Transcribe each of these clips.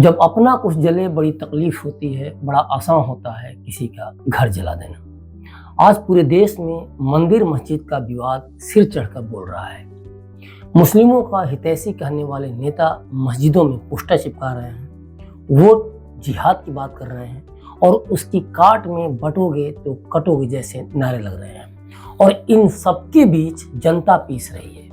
जब अपना कुछ जले बड़ी तकलीफ होती है, बड़ा आसान होता है किसी का घर जला देना। आज पूरे देश में मंदिर मस्जिद का विवाद सिर चढ़कर बोल रहा है। मुस्लिमों का हितैषी कहने वाले नेता मस्जिदों में पोस्टर चिपका रहे हैं, वोट जिहाद की बात कर रहे हैं और उसकी काट में बटोगे तो कटोगे जैसे नारे लग रहे हैं। और इन सबके बीच जनता पीस रही है।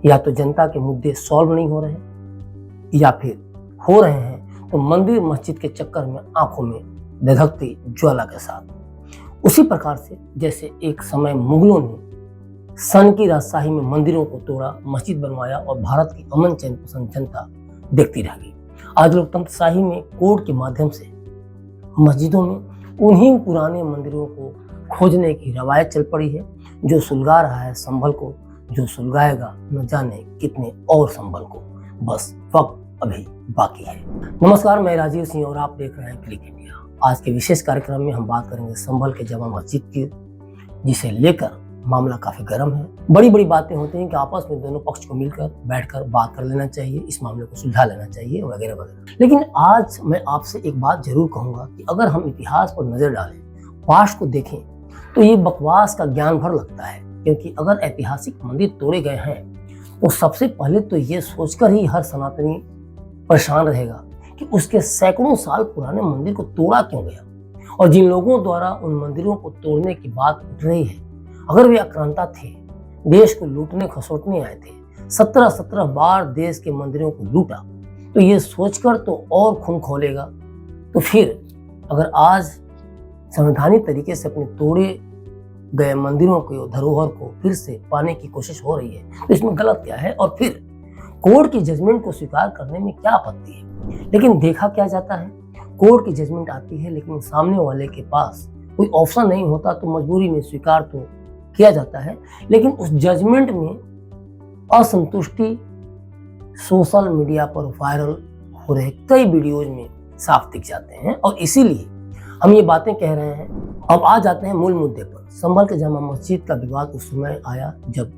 या तो जनता के मुद्दे सॉल्व नहीं हो रहे या फिर हो रहे हैं तो मंदिर मस्जिद के चक्कर में आंखों में धधकती ज्वाला के साथ। उसी प्रकार से जैसे एक समय मुगलों ने सन की राजशाही में मंदिरों को तोड़ा, मस्जिद बनवाया और भारत की अमन चैन पसंद जनता देखती रह गई। आज लोकतंत्र शाही में कोर्ट के माध्यम से मस्जिदों में उन्हीं पुराने मंदिरों को खोजने की रवायत चल पड़ी है। जो सुलगा रहा है संभल को, जो सुलगाएगा न जाने कितने और संभल को। बस वक्त अभी बाकी है। नमस्कार, मैं राजीव सिंह और आप देख रहे हैं क्लिक इंडिया। आज के विशेष कार्यक्रम में हम बात करेंगे संभल के जामा मस्जिद की, जिसे लेकर मामला काफी गर्म है। बड़ी बड़ी बातें होती हैं कि आपस में दोनों पक्ष को मिलकर बैठकर बात कर लेना चाहिए, इस मामले को सुलझा लेना चाहिए वगैरह वगैरह। लेकिन आज मैं आपसे एक बात जरूर कहूंगा कि अगर हम इतिहास पर नजर डालें, पास्ट को देखें, तो ये बकवास का ज्ञान भर लगता है। क्योंकि अगर ऐतिहासिक मंदिर तोड़े गए हैं तो सबसे पहले तो ये सोचकर ही हर सनातनी परेशान रहेगा कि उसके सैकड़ों साल पुराने मंदिर को तोड़ा क्यों गया। और जिन लोगों द्वारा उन मंदिरों को तोड़ने की बात उठ रही है, अगर वे आक्रांता थे, देश को लूटने खसोटने आए थे, 17 बार देश के मंदिरों को लूटा, तो ये सोचकर तो और खून खोलेगा। तो फिर अगर आज संवैधानिक तरीके से अपने तोड़े गए मंदिरों को, धरोहर को फिर से पाने की कोशिश हो रही है, तो इसमें गलत क्या है। और फिर कोर्ट की जजमेंट को स्वीकार करने में क्या आपत्ति है। लेकिन देखा क्या जाता है, कोर्ट की जजमेंट आती है लेकिन सामने वाले के पास कोई ऑप्शन नहीं होता, तो मजबूरी में स्वीकार तो किया जाता है। लेकिन उस जजमेंट में असंतुष्टि सोशल मीडिया पर वायरल हो रहे कई वीडियोज में साफ दिख जाते हैं। और इसीलिए हम ये बातें कह रहे हैं। अब आ जाते हैं मूल मुद्दे पर। संभल के जामा मस्जिद का विवाद उस समय आया जब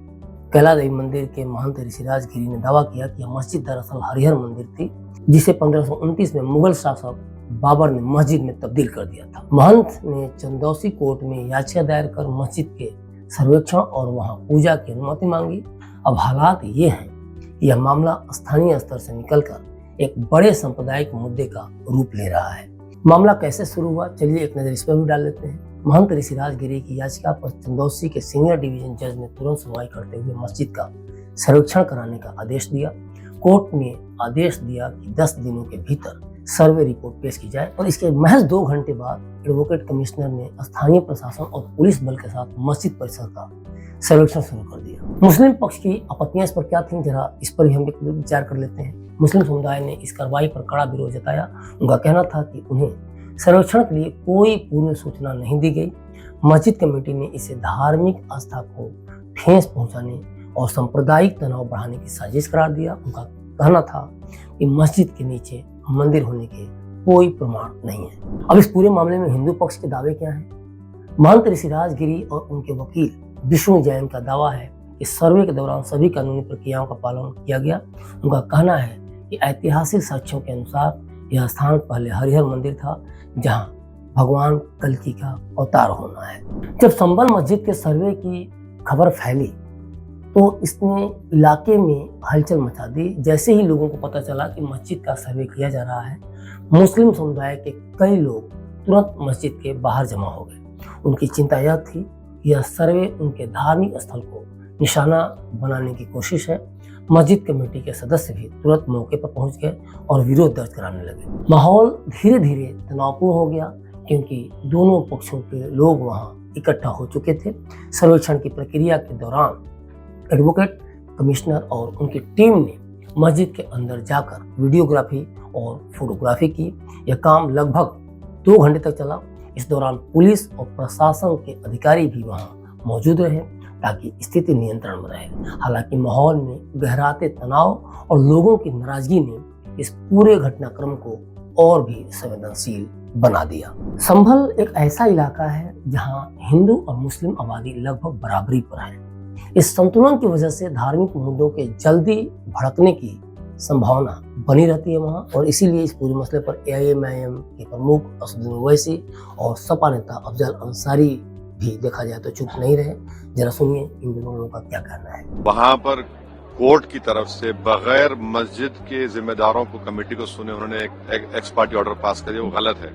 कैला देवी मंदिर के महंत ऋषिराज गिरी ने दावा किया कि यह मस्जिद दरअसल हरिहर मंदिर थी, जिसे 1529 में मुगल शासक बाबर ने मस्जिद में तब्दील कर दिया था। महंत ने चंदौसी कोर्ट में याचिका दायर कर मस्जिद के सर्वेक्षण और वहां पूजा की अनुमति मांगी। अब हालात ये हैं कि यह मामला स्थानीय स्तर से निकलकर एक बड़े सांप्रदायिक मुद्दे का रूप ले रहा है। मामला कैसे शुरू हुआ, चलिए एक नजर इस पर भी डाल लेते हैं। महंत ऋषिराज गिरी की याचिका पर चंदौसी के सीनियर डिवीजन जज ने तुरंत सुनवाई करते हुए मस्जिद का सर्वेक्षण कराने का आदेश दिया। कोर्ट ने आदेश दिया कि 10 दिनों के भीतर सर्वे रिपोर्ट पेश की जाए और इसके महज 2 घंटे बाद एडवोकेट कमिश्नर ने स्थानीय प्रशासन और पुलिस बल के साथ मस्जिद परिसर का सर्वेक्षण शुरू कर दिया। मुस्लिम पक्ष की आपत्तियां इस पर क्या थी, जरा इस पर भी हम विचार कर लेते हैं। मुस्लिम समुदाय ने इस कार्रवाई पर कड़ा विरोध जताया। उनका कहना था कि उन्हें सर्वेक्षण के लिए कोई पूर्व सूचना नहीं दी गई। मस्जिद कमेटी ने इसे धार्मिक आस्था को ठेस पहुंचाने और सांप्रदायिक तनाव बढ़ाने की साजिश करार दिया। उनका कहना था कि मस्जिद के नीचे मंदिर होने के कोई प्रमाण नहीं है। अब इस पूरे मामले में हिंदू पक्ष के दावे क्या हैं? महंत ऋषिराज गिरी और उनके वकील विष्णु जैन का दावा है कि सर्वे के दौरान सभी कानूनी प्रक्रियाओं का पालन किया गया। उनका कहना है कि ऐतिहासिक साक्ष्यों के अनुसार यह स्थान पहले हरिहर मंदिर था, जहां भगवान कल्कि का अवतार होना है। जब संभल मस्जिद के सर्वे की खबर फैली तो इसने इलाके में हलचल मचा दी। जैसे ही लोगों को पता चला कि मस्जिद का सर्वे किया जा रहा है, मुस्लिम समुदाय के कई लोग तुरंत मस्जिद के बाहर जमा हो गए। उनकी चिंता यह थी, यह सर्वे उनके धार्मिक स्थल को निशाना बनाने की कोशिश है। मस्जिद कमेटी के सदस्य भी तुरंत मौके पर पहुंच गए और विरोध दर्ज कराने लगे। माहौल धीरे धीरे तनावपूर्ण हो गया क्योंकि दोनों पक्षों के लोग वहां इकट्ठा हो चुके थे। सर्वेक्षण की प्रक्रिया के दौरान एडवोकेट कमिश्नर और उनकी टीम ने मस्जिद के अंदर जाकर वीडियोग्राफी और फोटोग्राफी की। यह काम लगभग 2 घंटे तक चला। इस दौरान पुलिस और प्रशासन के अधिकारी भी वहां मौजूद रहे ताकि स्थिति नियंत्रण में रहे। हालांकि माहौल में गहराते तनाव और लोगों की नाराजगी ने इस पूरे घटनाक्रम को और भी संवेदनशील बना दिया। संभल एक ऐसा इलाका है जहां हिंदू और मुस्लिम आबादी लगभग बराबरी पर है। इस संतुलन की वजह से धार्मिक मुद्दों के जल्दी भड़कने की संभावना बनी रहती है वहाँ, और इसीलिए इस पूरे मसले पर AIM के प्रमुख असदुद्दीन ओवैसी और सपा नेता अफजल अंसारी भी देखा जाए तो चुप नहीं रहे। जरा सुनिए इन दोनों लोगों का क्या कहना है। वहां पर कोर्ट की तरफ से बगैर मस्जिद के जिम्मेदारों को, कमेटी को सुने उन्होंने एक एक्स पार्टी ऑर्डर पास कर दिया, वो गलत है।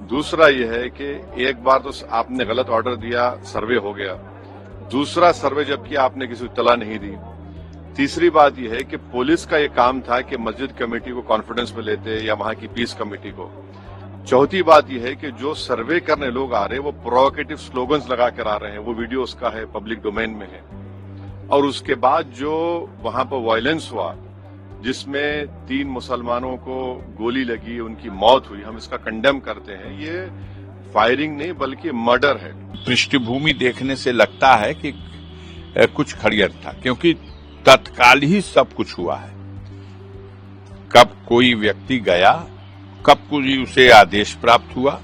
दूसरा ये है कि एक बार तो आपने गलत ऑर्डर दिया, सर्वे हो गया, दूसरा सर्वे जब किया आपने किसी को इत्तला नहीं दी। तीसरी बात यह है कि पुलिस का ये काम था कि मस्जिद कमेटी को कॉन्फिडेंस में लेते या वहां की पीस कमेटी को। चौथी बात यह है कि जो सर्वे करने लोग आ रहे हैं वो प्रोवोकेटिव स्लोगन्स लगा कर आ रहे हैं, वो वीडियो उसका है, पब्लिक डोमेन में है। और उसके बाद जो वहां पर वायलेंस हुआ जिसमें 3 मुसलमानों को गोली लगी, उनकी मौत हुई, हम इसका कंडेम करते हैं। ये फायरिंग नहीं बल्कि मर्डर है। पृष्ठभूमि देखने से लगता है कि कुछ खड़ियर था, क्योंकि तत्काल ही सब कुछ हुआ है। कब कोई व्यक्ति गया, कब कोई उसे आदेश प्राप्त हुआ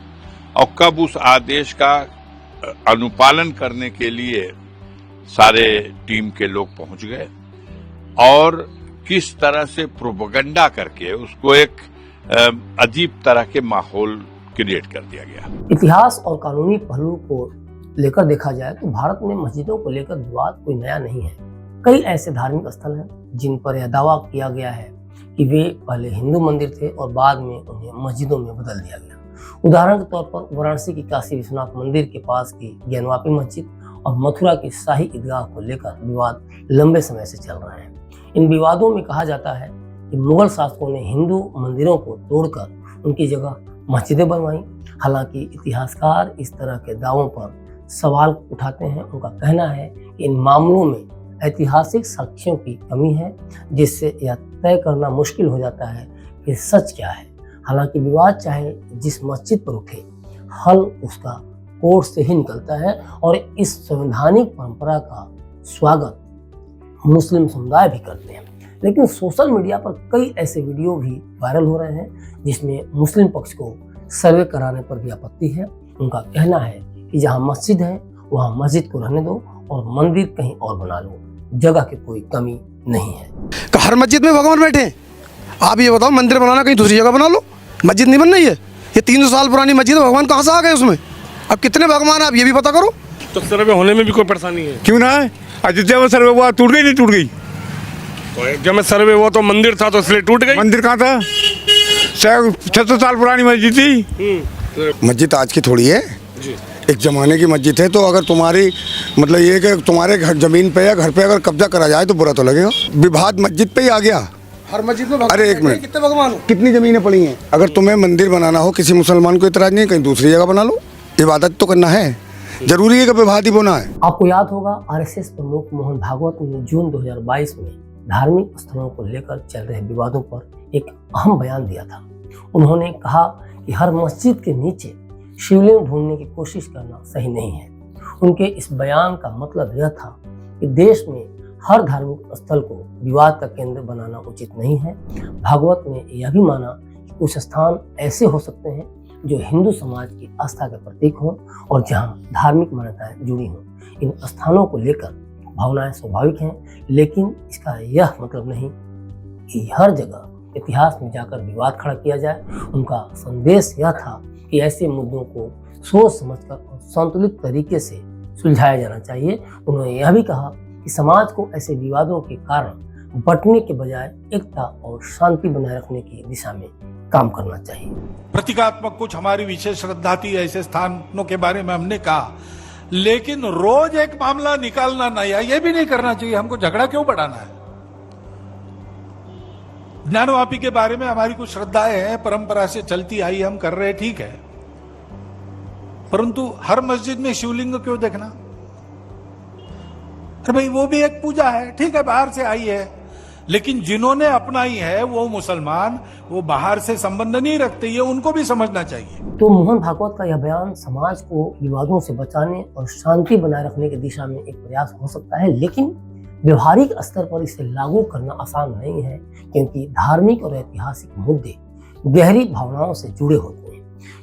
और कब उस आदेश का अनुपालन करने के लिए सारे टीम के लोग पहुंच गए और किस तरह से प्रोपेगेंडा करके उसको एक अजीब तरह के माहौल क्रिएट कर दिया गया। इतिहास और कानूनी पहलू को लेकर देखा जाए तो भारत में मस्जिदों को लेकर विवाद कोई नया नहीं है। कई ऐसे धार्मिक स्थल हैं जिन पर यह दावा किया गया है कि वे पहले हिंदू मंदिर थे और बाद में उन्हें मस्जिदों में बदल दिया गया। उदाहरण के तौर पर वाराणसी की काशी विश्वनाथ मंदिर के पास की ज्ञानवापी मस्जिद और मथुरा की शाही ईदगाह को लेकर विवाद लंबे समय से चल रहे हैं। इन विवादों में कहा जाता है कि मुगल शासकों ने हिंदू मंदिरों को तोड़कर उनकी जगह मस्जिदें बनवाई। हालांकि इतिहासकार इस तरह के दावों पर सवाल उठाते हैं। उनका कहना है कि इन मामलों में ऐतिहासिक साक्ष्यों की कमी है, जिससे यह तय करना मुश्किल हो जाता है कि सच क्या है। हालांकि विवाद चाहे जिस मस्जिद पर उठे, हल उसका कोर्ट से ही निकलता है और इस संवैधानिक परंपरा का स्वागत मुस्लिम समुदाय भी करते हैं। लेकिन सोशल मीडिया पर कई ऐसे वीडियो भी वायरल हो रहे हैं जिसमें मुस्लिम पक्ष को सर्वे कराने पर भी आपत्ति है। उनका कहना है कि जहां मस्जिद है वहां मस्जिद को रहने दो और मंदिर कहीं और बना लो, जगह की कोई कमी नहीं है। तो हर मस्जिद में भगवान बैठे हैं। आप ये बताओ, मंदिर बनाना कहीं दूसरी जगह बना लो, मस्जिद नहीं बन रही है। ये 300 साल पुरानी मस्जिद है, भगवान कहाँ से आ गए उसमें? अब कितने भगवान आप ये भी पता करो। तो सर्वे होने में भी कोई परेशानी है? क्यों ना है? अयोध्या में सर्वे हुआ, टूट गई नहीं टूट गई? तो अयोध्या में सर्वे हुआ तो मंदिर था तो इसलिए टूट गई। मंदिर कहाँ था? 600 साल पुरानी मस्जिद थी। मस्जिद आज की थोड़ी है, एक जमाने की मस्जिद है। तो अगर तुम्हारी मतलब ये कि तुम्हारे घर जमीन पे या घर पे अगर कब्जा करा जाए तो बुरा तो लगेगा। विवाद मस्जिद पे ही आ गया। हर मस्जिद में अरे एक मिनट, कितने भगवान हो? कितनी जमीनें पड़ी हैं? अगर तुम्हें मंदिर बनाना हो, किसी मुसलमान को इतराज नहीं, कहीं दूसरी जगह बना लो। इबादत तो करना है, जरूरी है कि विवाद ही बोना है। आपको याद होगा RSS प्रमुख मोहन भागवत ने जून 2022 में धार्मिक स्थलों को लेकर चल रहे विवादों पर एक अहम बयान दिया था। उन्होंने कहा कि हर मस्जिद के नीचे शिवलिंग ढूंढने की कोशिश करना सही नहीं है। उनके इस बयान का मतलब यह था कि देश में हर धार्मिक स्थल को विवाद का केंद्र बनाना उचित नहीं है। भागवत ने यह भी माना कि कुछ स्थान ऐसे हो सकते हैं जो हिंदू समाज की आस्था के प्रतीक हों और जहां धार्मिक मान्यताएं जुड़ी हों। इन स्थानों को लेकर भावनाएं स्वाभाविक हैं, लेकिन इसका यह मतलब नहीं कि हर जगह इतिहास में जाकर विवाद खड़ा किया जाए। उनका संदेश यह था कि ऐसे मुद्दों को सोच समझकर और संतुलित तरीके से सुलझाया जाना चाहिए। उन्होंने यह भी कहा कि समाज को ऐसे विवादों के कारण बंटने के बजाय एकता और शांति बनाए रखने की दिशा में काम करना चाहिए। प्रतीकात्मक कुछ हमारी विशेष श्रद्धा थी, ऐसे स्थानों के बारे में हमने कहा, लेकिन रोज एक मामला निकालना नया, ये भी नहीं करना चाहिए। हमको झगड़ा क्यों बढ़ाना है? ज्ञानवापी के बारे में हमारी कुछ श्रद्धाएं हैं, परंपरा से चलती आई, हम कर रहे, ठीक है, परंतु हर मस्जिद में शिवलिंग क्यों देखना? अरे भाई वो भी एक पूजा है, ठीक है, बाहर से आई है, लेकिन जिन्होंने अपनाई है वो मुसलमान, वो बाहर से संबंध नहीं रखते, ये उनको भी समझना चाहिए। तो मोहन भागवत का यह बयान समाज को विवादों से बचाने और शांति बनाए रखने की दिशा में एक प्रयास हो सकता है, लेकिन व्यवहारिक स्तर पर इसे लागू करना आसान नहीं है, क्योंकि धार्मिक और ऐतिहासिक मुद्दे गहरी भावनाओं से जुड़े होते हैं।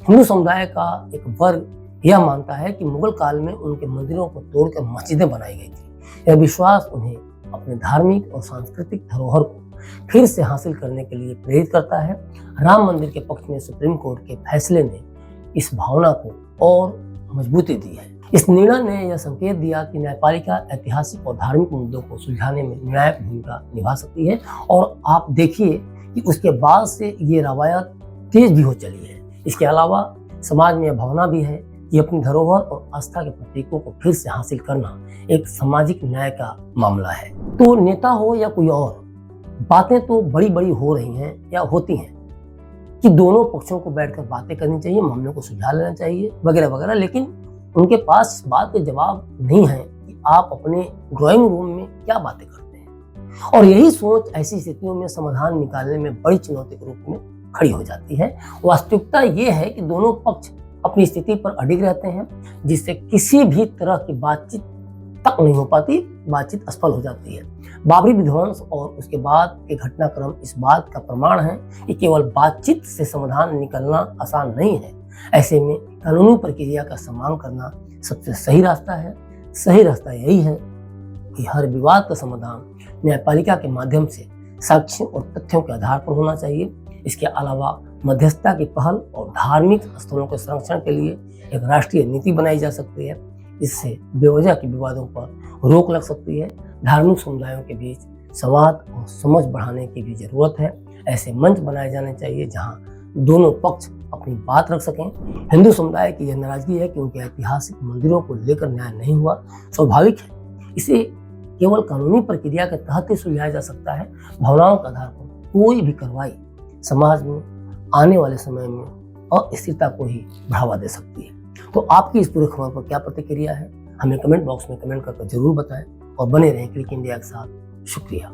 हिंदू समुदाय का एक वर्ग यह मानता है कि मुगल काल में उनके मंदिरों को तोड़कर मस्जिदें बनाई गई थी। यह विश्वास उन्हें अपने धार्मिक और सांस्कृतिक धरोहर को फिर से हासिल करने के लिए प्रेरित करता है। राम मंदिर के पक्ष में सुप्रीम कोर्ट के फैसले ने इस भावना को और मजबूती दी है। इस निर्णय ने यह संकेत दिया कि न्यायपालिका ऐतिहासिक और धार्मिक मुद्दों को सुलझाने में निर्णायक भूमिका निभा सकती है, और आप देखिए कि उसके बाद से ये रवायत तेज भी हो चली है। इसके अलावा समाज में यह भावना भी है कि अपनी धरोहर और आस्था के प्रतीकों को फिर से हासिल करना एक सामाजिक न्याय का मामला है। तो नेता हो या कोई और, बातें तो बड़ी बड़ी हो रही हैं या होती हैं कि दोनों पक्षों को बैठकर बातें करनी चाहिए, मामलों को सुलझा लेना चाहिए वगैरह वगैरह, लेकिन उनके पास इस बात के जवाब नहीं है कि आप अपने ड्राइंग रूम में क्या बातें करते हैं। और यही सोच ऐसी स्थितियों में समाधान निकालने में बड़ी चुनौती के रूप में खड़ी हो जाती है। वास्तविकता ये है कि दोनों पक्ष अपनी स्थिति पर अडिग रहते हैं, जिससे किसी भी तरह की बातचीत तक नहीं हो पाती, बातचीत असफल हो जाती है। बाबरी विध्वंस और उसके बाद के घटनाक्रम इस बात का प्रमाण है कि केवल बातचीत से समाधान निकलना आसान नहीं है। ऐसे में कानूनी प्रक्रिया का सम्मान करना सबसे सही रास्ता है। सही रास्ता यही है कि हर विवाद का समाधान न्यायपालिका के माध्यम से साक्ष्यों और तथ्यों के आधार पर होना चाहिए। इसके अलावा मध्यस्थता की पहल और धार्मिक स्थलों के संरक्षण के लिए एक राष्ट्रीय नीति बनाई जा सकती है। इससे बेवजह के विवादों पर रोक लग सकती है। धार्मिक समुदायों के बीच संवाद और समझ बढ़ाने की भी जरूरत है। ऐसे मंच बनाए जाने चाहिए जहां दोनों पक्ष अपनी बात रख सकें। हिंदू समुदाय की यह नाराजगी है कि उनके ऐतिहासिक मंदिरों को लेकर न्याय नहीं हुआ, स्वाभाविक है। इसे केवल कानूनी प्रक्रिया के तहत ही सुलझाया जा सकता है। भावनाओं के आधार पर कोई भी कार्रवाई समाज में आने वाले समय में अस्थिरता को ही बढ़ावा दे सकती है। तो आपकी इस पूरी खबर पर क्या प्रतिक्रिया है, हमें कमेंट बॉक्स में कमेंट करके जरूर बताएं और बने रहें क्लिक इंडिया के साथ। शुक्रिया।